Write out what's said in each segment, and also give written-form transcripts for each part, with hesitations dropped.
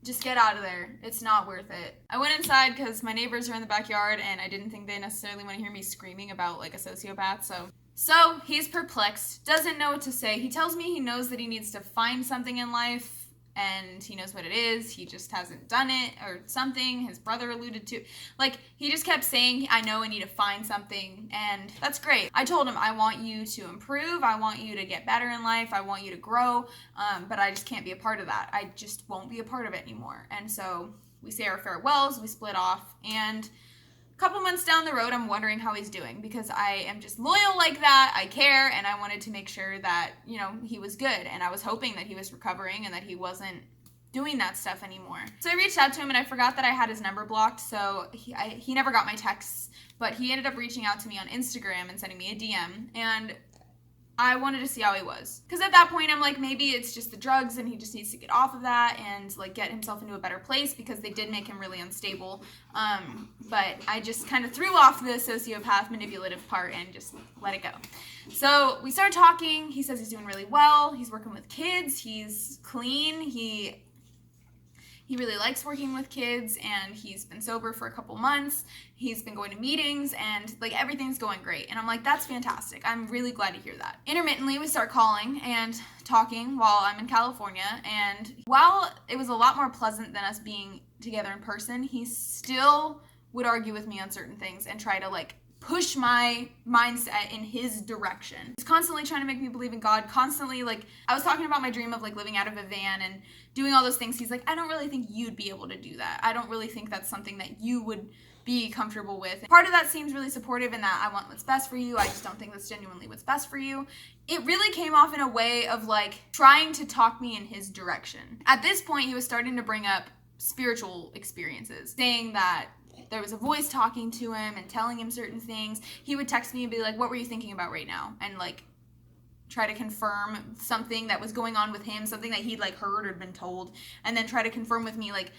Just get out of there. It's not worth it. I went inside because my neighbors are in the backyard and I didn't think they necessarily want to hear me screaming about like a sociopath. So he's perplexed, doesn't know what to say. He tells me he knows that he needs to find something in life and he knows what it is. He just hasn't done it or something. His brother alluded to. Like, he just kept saying, I know I need to find something, and that's great. I told him, I want you to improve. I want you to get better in life. I want you to grow, but I just can't be a part of that. I just won't be a part of it anymore. And so we say our farewells, we split off, and couple months down the road, I'm wondering how he's doing because I am just loyal like that. I care, and I wanted to make sure that, you know, he was good, and I was hoping that he was recovering and that he wasn't doing that stuff anymore. So I reached out to him, and I forgot that I had his number blocked, so he never got my texts, but he ended up reaching out to me on Instagram and sending me a DM, and I wanted to see how he was. Because at that point, I'm like, maybe it's just the drugs and he just needs to get off of that and like get himself into a better place because they did make him really unstable. But I just kind of threw off the sociopath manipulative part and just let it go. So we started talking. He says he's doing really well. He's working with kids. He's clean. He really likes working with kids, and he's been sober for a couple months. He's been going to meetings, and like everything's going great. And I'm like, that's fantastic. I'm really glad to hear that. Intermittently, we start calling and talking while I'm in California. And while it was a lot more pleasant than us being together in person, he still would argue with me on certain things and try to like push my mindset in his direction. He's constantly trying to make me believe in God, constantly like, I was talking about my dream of like living out of a van and doing all those things. He's like, I don't really think you'd be able to do that. I don't really think that's something that you would be comfortable with. Part of that seems really supportive in that I want what's best for you. I just don't think that's genuinely what's best for you. It really came off in a way of like trying to talk me in his direction. At this point, he was starting to bring up spiritual experiences, saying that there was a voice talking to him and telling him certain things. He would text me and be like, what were you thinking about right now? And like try to confirm something that was going on with him, something that he'd like heard or been told, and then try to confirm with me like,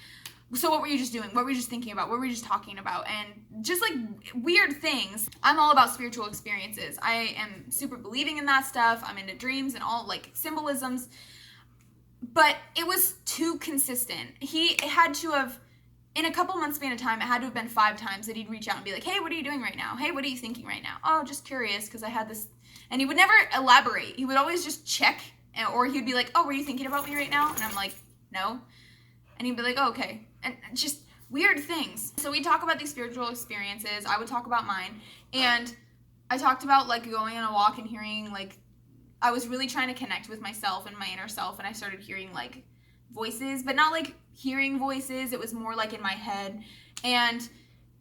so what were you just doing? What were you just thinking about? What were you just talking about? And just like weird things. I'm all about spiritual experiences. I am super believing in that stuff. I'm into dreams and all like symbolisms. But it was too consistent. He had to have, in a couple months span of time, it had to have been 5 times that he'd reach out and be like, hey, what are you doing right now? Hey, what are you thinking right now? Oh, just curious because I had this. And he would never elaborate. He would always just check, or he'd be like, oh, were you thinking about me right now? And I'm like, no. And he'd be like, oh, okay. And just weird things. So we talk about these spiritual experiences. I would talk about mine. And I talked about like going on a walk and hearing like, I was really trying to connect with myself and my inner self. And I started hearing like voices, but not like hearing voices. It was more like in my head. And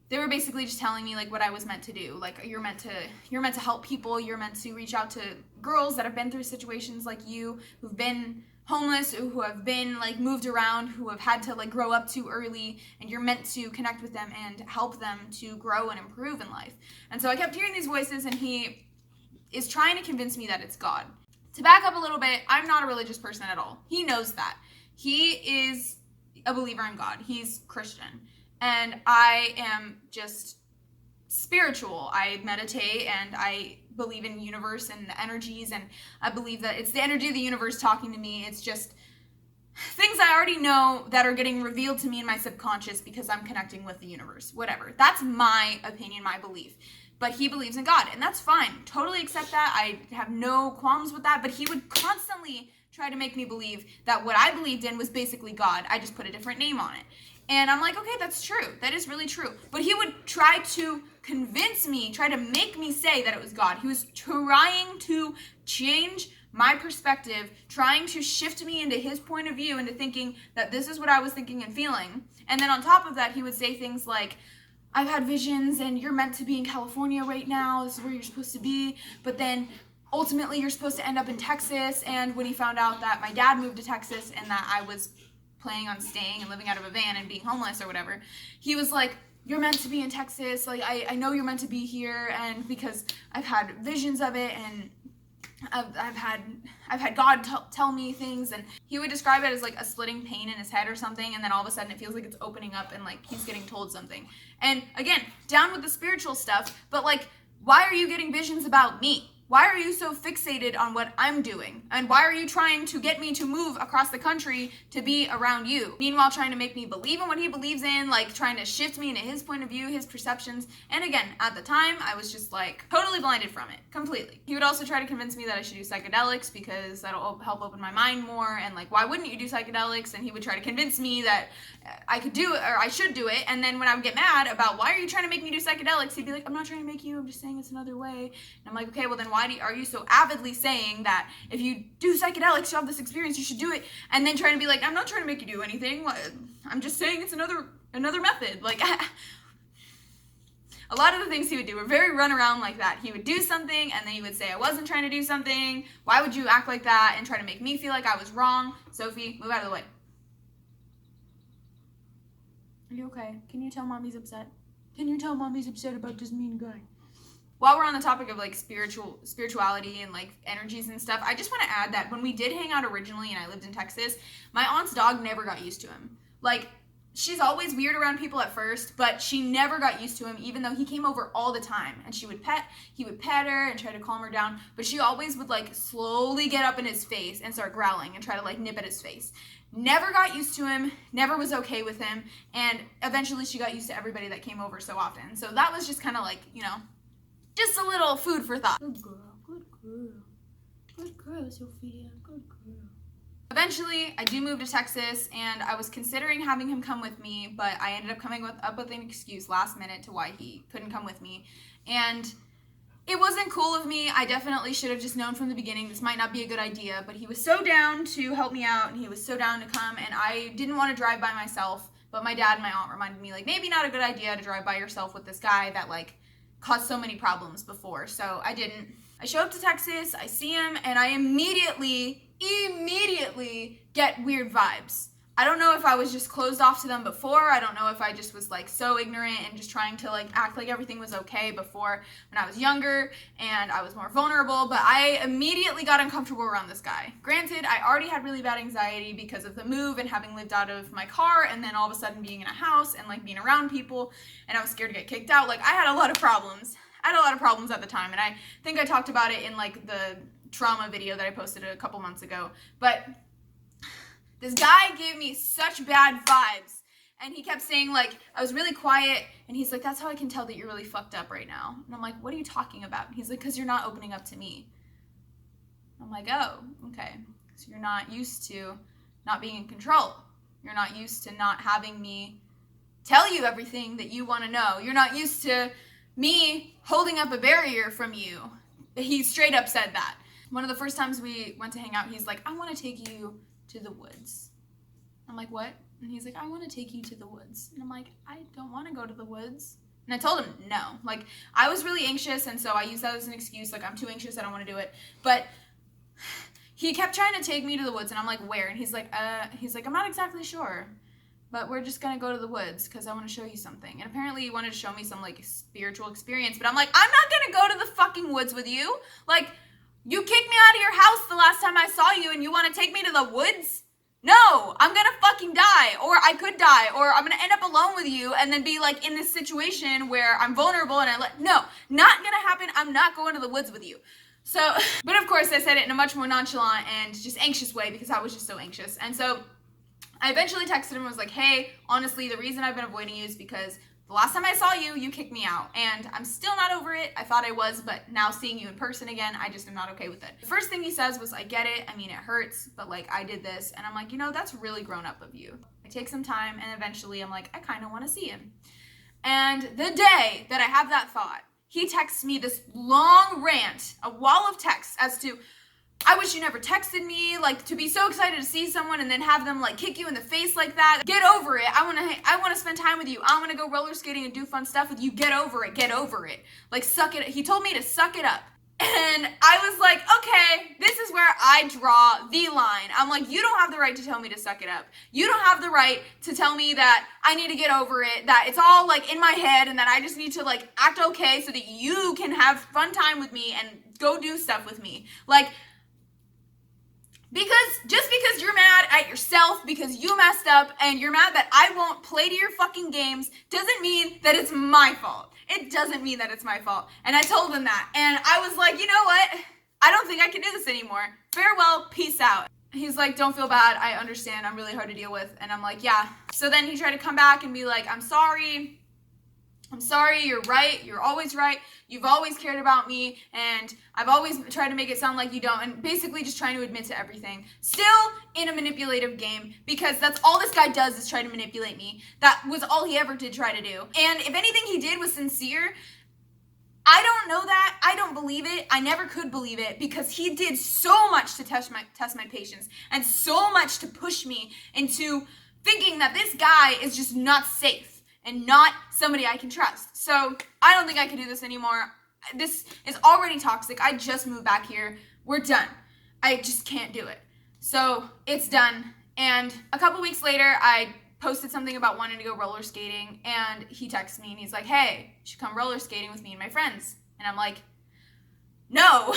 they were basically just telling me like what I was meant to do. Like you're meant to help people. You're meant to reach out to girls that have been through situations like you, who've been homeless, who have been like moved around, who have had to like grow up too early, and you're meant to connect with them and help them to grow and improve in life. And so I kept hearing these voices, and he is trying to convince me that it's God. To back up a little bit, I'm not a religious person at all. He knows that. He is a believer in God. He's Christian. And I am just spiritual. I meditate and I believe in the universe and the energies, and I believe that it's the energy of the universe talking to me. It's just things I already know that are getting revealed to me in my subconscious because I'm connecting with the universe. Whatever. That's my opinion, my belief. But he believes in God, and that's fine. Totally accept that. I have no qualms with that, but he would constantly try to make me believe that what I believed in was basically God. I just put a different name on it. And I'm like, okay, that's true. That is really true. But he would try to convince me, try to make me say that it was God. He was trying to change my perspective, trying to shift me into his point of view, into thinking that this is what I was thinking and feeling. And then on top of that, he would say things like, I've had visions and you're meant to be in California right now. This is where you're supposed to be. But then ultimately you're supposed to end up in Texas. And when he found out that my dad moved to Texas and that I was planning on staying and living out of a van and being homeless or whatever, he was like, you're meant to be in Texas. Like, I know you're meant to be here. And because I've had visions of it, and I've had God tell me things. And he would describe it as like a splitting pain in his head or something. And then all of a sudden it feels like it's opening up and like he's getting told something. And again, down with the spiritual stuff, but like, why are you getting visions about me? why are you so fixated on what I'm doing? And why are you trying to get me to move across the country to be around you? Meanwhile, trying to make me believe in what he believes in, like trying to shift me into his point of view, his perceptions. And again, at the time, I was just like totally blinded from it, completely. He would also try to convince me that I should do psychedelics because that'll help open my mind more. And like, why wouldn't you do psychedelics? And he would try to convince me that I could do it or I should do it. And then when I would get mad about why are you trying to make me do psychedelics, he'd be like, I'm not trying to make you, I'm just saying it's another way. And I'm like, okay, well then why are you so avidly saying that if you do psychedelics, you have this experience, you should do it, and then trying to be like, I'm not trying to make you do anything, I'm just saying it's another method. Like, a lot of the things he would do were very run around like that. He would do something, and then he would say I wasn't trying to do something, why would you act like that, and try to make me feel like I was wrong. Sophie, move out of the way. Are you okay? Can you tell mommy's upset? Can you tell mommy's upset about this mean guy? While we're on the topic of like spirituality and like energies and stuff, I just want to add that when we did hang out originally and I lived in Texas, my aunt's dog never got used to him. Like, she's always weird around people at first, but she never got used to him, even though he came over all the time. And he would pet her and try to calm her down, but she always would like slowly get up in his face and start growling and try to like nip at his face. Never got used to him, never was okay with him, and eventually she got used to everybody that came over so often. So that was just kind of like, you know, just a little food for thought. Good girl, good girl. Good girl, Sophia, good girl. Eventually, I do move to Texas, and I was considering having him come with me, but I ended up coming up with an excuse last minute to why he couldn't come with me. And it wasn't cool of me. I definitely should have just known from the beginning this might not be a good idea, but he was so down to help me out, and he was so down to come, and I didn't want to drive by myself, but my dad and my aunt reminded me, like, maybe not a good idea to drive by yourself with this guy that, like, caused so many problems before, so I didn't. I show up to Texas, I see him, and I immediately get weird vibes. I don't know if I was just closed off to them before. I don't know if I just was like so ignorant and just trying to like act like everything was okay before when I was younger and I was more vulnerable, but I immediately got uncomfortable around this guy. Granted, I already had really bad anxiety because of the move and having lived out of my car and then all of a sudden being in a house and like being around people, and I was scared to get kicked out. Like, I had a lot of problems. At the time, and I think I talked about it in like the trauma video that I posted a couple months ago, but this guy gave me such bad vibes, and he kept saying, like, I was really quiet, and he's like, that's how I can tell that you're really fucked up right now. And I'm like, what are you talking about? And he's like, because you're not opening up to me. I'm like, oh, okay. So you're not used to not being in control. You're not used to not having me tell you everything that you want to know. You're not used to me holding up a barrier from you. He straight up said that. One of the first times we went to hang out, he's like, I want to take you to the woods. I'm like, what? And he's like, I want to take you to the woods. And I'm like, I don't want to go to the woods. And I told him no. Like, I was really anxious, and so I used that as an excuse. Like, I'm too anxious, I don't want to do it. But he kept trying to take me to the woods, and I'm like, where? And he's like, I'm not exactly sure, but we're just gonna go to the woods because I want to show you something. And apparently he wanted to show me some like spiritual experience, but I'm like, I'm not gonna go to the fucking woods with you. Like, you kicked me out of your house the last time I saw you, and you want to take me to the woods? No, I'm gonna fucking die, or I could die, or I'm gonna end up alone with you and then be like in this situation where I'm vulnerable and no, not gonna happen. I'm not going to the woods with you. So, but of course I said it in a much more nonchalant and just anxious way because I was just so anxious. And so I eventually texted him and was like, hey, honestly, the reason I've been avoiding you is because the last time I saw you, you kicked me out, and I'm still not over it. I thought I was, but now seeing you in person again, I just am not okay with it. The first thing he says was, I get it. I mean, it hurts, but like, I did this. And I'm like, you know, that's really grown up of you. I take some time, and eventually I'm like, I kind of want to see him. And the day that I have that thought, he texts me this long rant, a wall of text as to, I wish you never texted me, like, to be so excited to see someone and then have them like kick you in the face like that. Get over it. I want to spend time with you. I want to go roller skating and do fun stuff with you. Get over it. Get over it. Like, suck it. He told me to suck it up. And I was like, okay, this is where I draw the line. I'm like, you don't have the right to tell me to suck it up. You don't have the right to tell me that I need to get over it, that it's all like in my head and that I just need to like act okay so that you can have fun time with me and go do stuff with me. Like, just because you're mad at yourself because you messed up and you're mad that I won't play to your fucking games doesn't mean that it's my fault. it doesn't mean that it's my fault. And I told him that. And I was like, you know what? I don't think I can do this anymore. Farewell, peace out. He's like, don't feel bad. I understand. I'm really hard to deal with. And I'm like, yeah. So then he tried to come back and be like, I'm sorry. You're right. You're always right. You've always cared about me. And I've always tried to make it sound like you don't. And basically just trying to admit to everything. Still in a manipulative game, because that's all this guy does is try to manipulate me. That was all he ever did try to do. And if anything he did was sincere, I don't know that. I don't believe it. I never could believe it, because he did so much to test my patience, and so much to push me into thinking that this guy is just not safe and not somebody I can trust. So I don't think I can do this anymore. This is already toxic. I just moved back here. We're done. I just can't do it. So it's done. And a couple weeks later, I posted something about wanting to go roller skating, and he texts me and he's like, hey, you should come roller skating with me and my friends. And I'm like, no.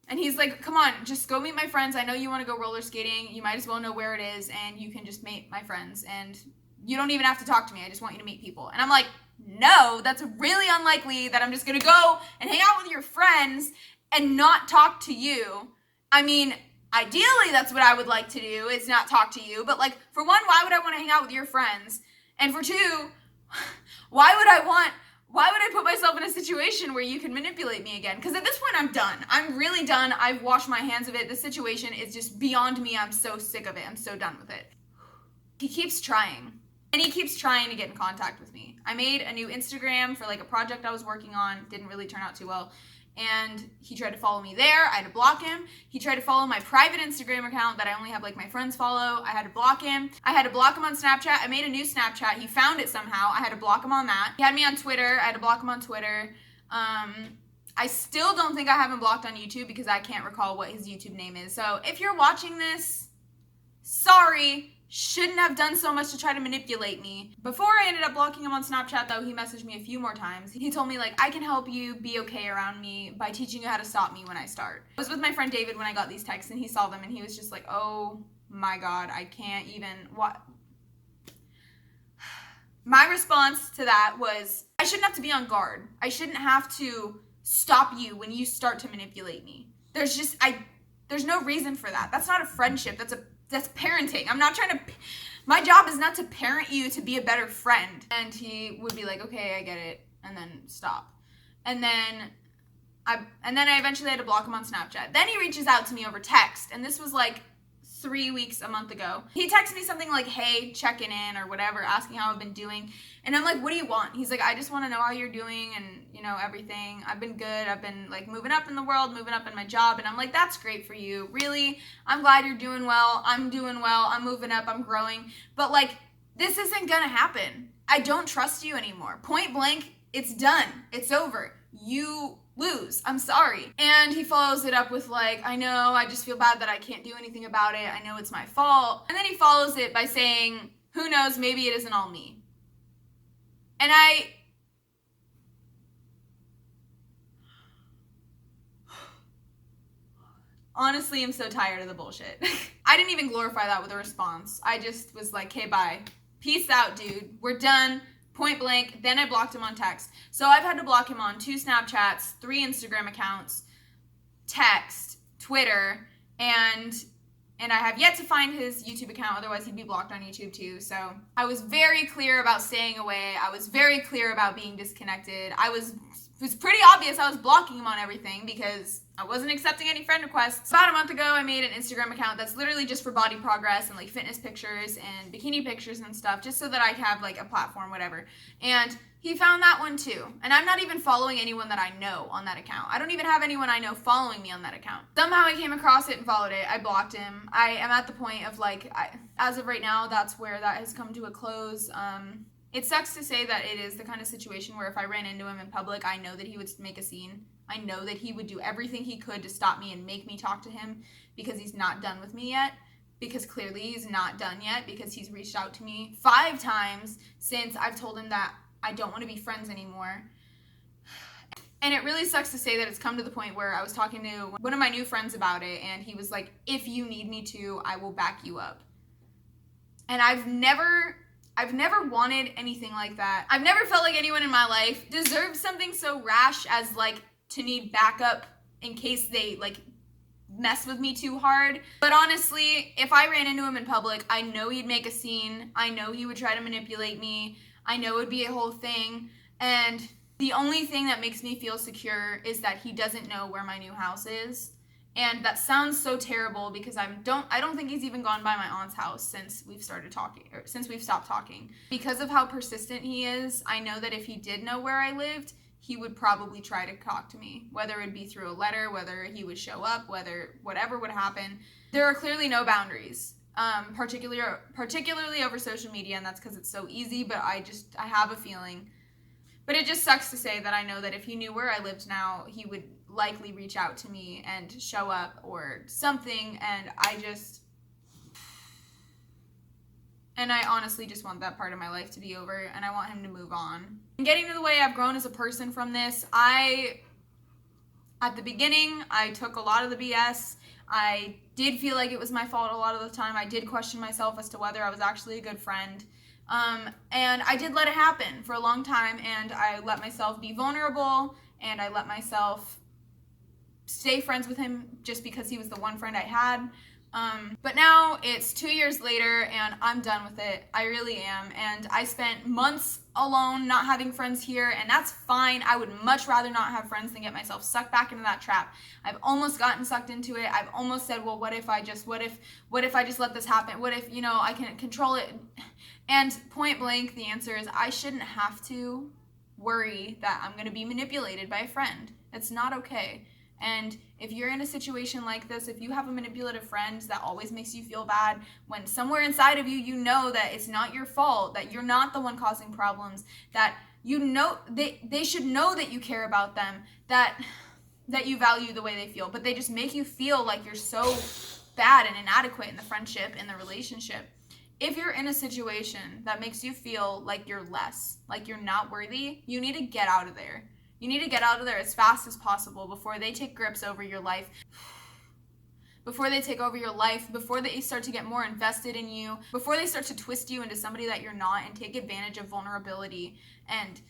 And he's like, come on, just go meet my friends. I know you want to go roller skating. You might as well know where it is, and you can just meet my friends, and you don't even have to talk to me. I just want you to meet people. And I'm like, no, that's really unlikely that I'm just going to go and hang out with your friends and not talk to you. I mean, ideally, that's what I would like to do, is not talk to you. But like, for one, why would I want to hang out with your friends? And for two, why would I put myself in a situation where you can manipulate me again? Because at this point, I'm done. I'm really done. I've washed my hands of it. This situation is just beyond me. I'm so sick of it. I'm so done with it. He keeps trying. And he keeps trying to get in contact with me. I made a new Instagram for like a project I was working on. Didn't really turn out too well. And he tried to follow me there. I had to block him. He tried to follow my private Instagram account that I only have like my friends follow. I had to block him. I had to block him on Snapchat. I made a new Snapchat. He found it somehow. I had to block him on that. He had me on Twitter. I had to block him on Twitter. I still don't think I have him blocked on YouTube, because I can't recall what his YouTube name is. So if you're watching this, sorry. Shouldn't have done so much to try to manipulate me. Before I ended up blocking him on Snapchat, though, he messaged me a few more times. He told me, like, I can help you be okay around me by teaching you how to stop me when I start. I was with my friend David when I got these texts, and he saw them, and he was just like, oh my God, I can't even, what? My response to that was, I shouldn't have to be on guard. I shouldn't have to stop you when you start to manipulate me. There's no reason for that. That's not a friendship. That's parenting. I'm not trying to, my job is not to parent you to be a better friend. And he would be like, okay, I get it. And then stop. And then I eventually had to block him on Snapchat. Then he reaches out to me over text. And this was like 3 weeks, a month ago. He texted me something like, hey, checking in or whatever, asking how I've been doing. And I'm like, what do you want? He's like, I just want to know how you're doing and, you know, everything. I've been good. I've been like moving up in the world, moving up in my job. And I'm like, that's great for you. Really? I'm glad you're doing well. I'm doing well. I'm moving up. I'm growing. But like, this isn't going to happen. I don't trust you anymore. Point blank, it's done. It's over. You lose. I'm sorry. And he follows it up with like, I know, I just feel bad that I can't do anything about it. I know it's my fault. And then he follows it by saying, who knows, maybe it isn't all me. And I honestly am so tired of the bullshit. I didn't even glorify that with a response. I just was like, okay, bye. Peace out, dude. We're done. Point blank. Then I blocked him on text. So I've had to block him on 2 Snapchats, 3 Instagram accounts, text, Twitter, and I have yet to find his YouTube account. Otherwise, he'd be blocked on YouTube too. So I was very clear about staying away. I was very clear about being disconnected. It was pretty obvious I was blocking him on everything because I wasn't accepting any friend requests. About a month ago, I made an Instagram account that's literally just for body progress and like fitness pictures and bikini pictures and stuff, just so that I have like a platform, whatever. And he found that one too. And I'm not even following anyone that I know on that account. I don't even have anyone I know following me on that account. Somehow I came across it and followed it. I blocked him. I am at the point of like, as of right now, that's where that has come to a close. It sucks to say that it is the kind of situation where if I ran into him in public, I know that he would make a scene. I know that he would do everything he could to stop me and make me talk to him because he's not done with me yet. Because clearly he's not done yet because he's reached out to me 5 times since I've told him that I don't want to be friends anymore. And it really sucks to say that it's come to the point where I was talking to one of my new friends about it and he was like, if you need me to, I will back you up. And I've never I've never wanted anything like that. I've never felt like anyone in my life deserved something so rash as like to need backup in case they like mess with me too hard. But honestly, if I ran into him in public, I know he'd make a scene. I know he would try to manipulate me. I know it would be a whole thing. And the only thing that makes me feel secure is that he doesn't know where my new house is. And that sounds so terrible because I don't think he's even gone by my aunt's house since we've started talking, or since we've stopped talking. Because of how persistent he is, I know that if he did know where I lived, he would probably try to talk to me, whether it be through a letter, whether he would show up, whatever would happen. There are clearly no boundaries, particularly over social media, and that's because it's so easy, but I have a feeling. But it just sucks to say that I know that if he knew where I lived now, he would likely reach out to me and show up or something, and I honestly just want that part of my life to be over, and I want him to move on. And getting to the way I've grown as a person from this, at the beginning, I took a lot of the BS. I did feel like it was my fault a lot of the time. I did question myself as to whether I was actually a good friend. And I did let it happen for a long time, and I let myself be vulnerable, and I let myself stay friends with him just because he was the one friend I had. But now it's 2 years later and I'm done with it. I really am. And I spent months alone not having friends here, and that's fine. I would much rather not have friends than get myself sucked back into that trap. I've almost gotten sucked into it. I've almost said, well, what if I just let this happen? What if, I can control it? And point blank, the answer is I shouldn't have to worry that I'm going to be manipulated by a friend. It's not okay. And if you're in a situation like this, if you have a manipulative friend that always makes you feel bad, when somewhere inside of you, you know that it's not your fault, that you're not the one causing problems, that they should know that you care about them, that you value the way they feel, but they just make you feel like you're so bad and inadequate in the friendship, in the relationship. If you're in a situation that makes you feel like you're less, like you're not worthy, you need to get out of there. You need to get out of there as fast as possible before they take grips over your life. Before they take over your life, before they start to get more invested in you, before they start to twist you into somebody that you're not and take advantage of vulnerability. And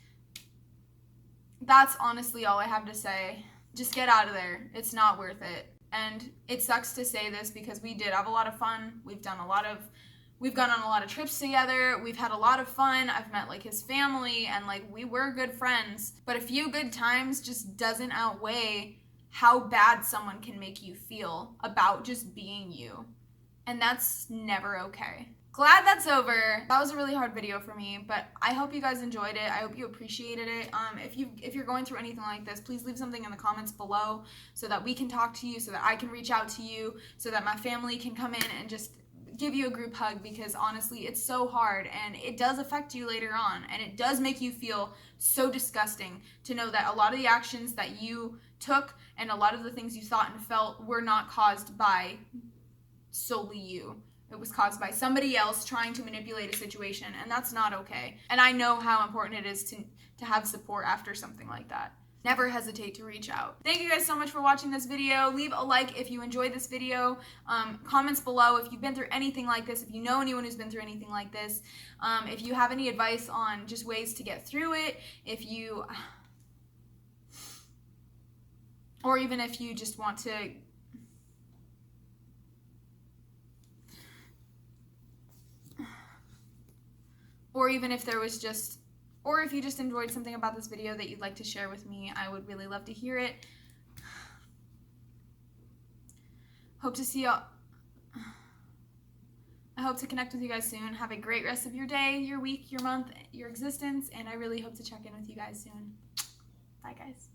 that's honestly all I have to say. Just get out of there. It's not worth it. And it sucks to say this because we did have a lot of fun. We've gone on a lot of trips together. We've had a lot of fun. I've met his family, and we were good friends. But a few good times just doesn't outweigh how bad someone can make you feel about just being you. And that's never okay. Glad that's over. That was a really hard video for me, but I hope you guys enjoyed it. I hope you appreciated it. If you're going through anything like this, please leave something in the comments below so that we can talk to you, so that I can reach out to you, so that my family can come in and just give you a group hug, because honestly it's so hard and it does affect you later on, and it does make you feel so disgusting to know that a lot of the actions that you took and a lot of the things you thought and felt were not caused by solely you. It was caused by somebody else trying to manipulate a situation, and that's not okay. And I know how important it is to have support after something like that. Never hesitate to reach out. Thank you guys so much for watching this video. Leave a like if you enjoyed this video. Comments below if you've been through anything like this, if you know anyone who's been through anything like this. If you have any advice on just ways to get through it, or even if you just want to or if you just enjoyed something about this video that you'd like to share with me, I would really love to hear it. Hope to see y'all. I hope to connect with you guys soon. Have a great rest of your day, your week, your month, your existence, and I really hope to check in with you guys soon. Bye, guys.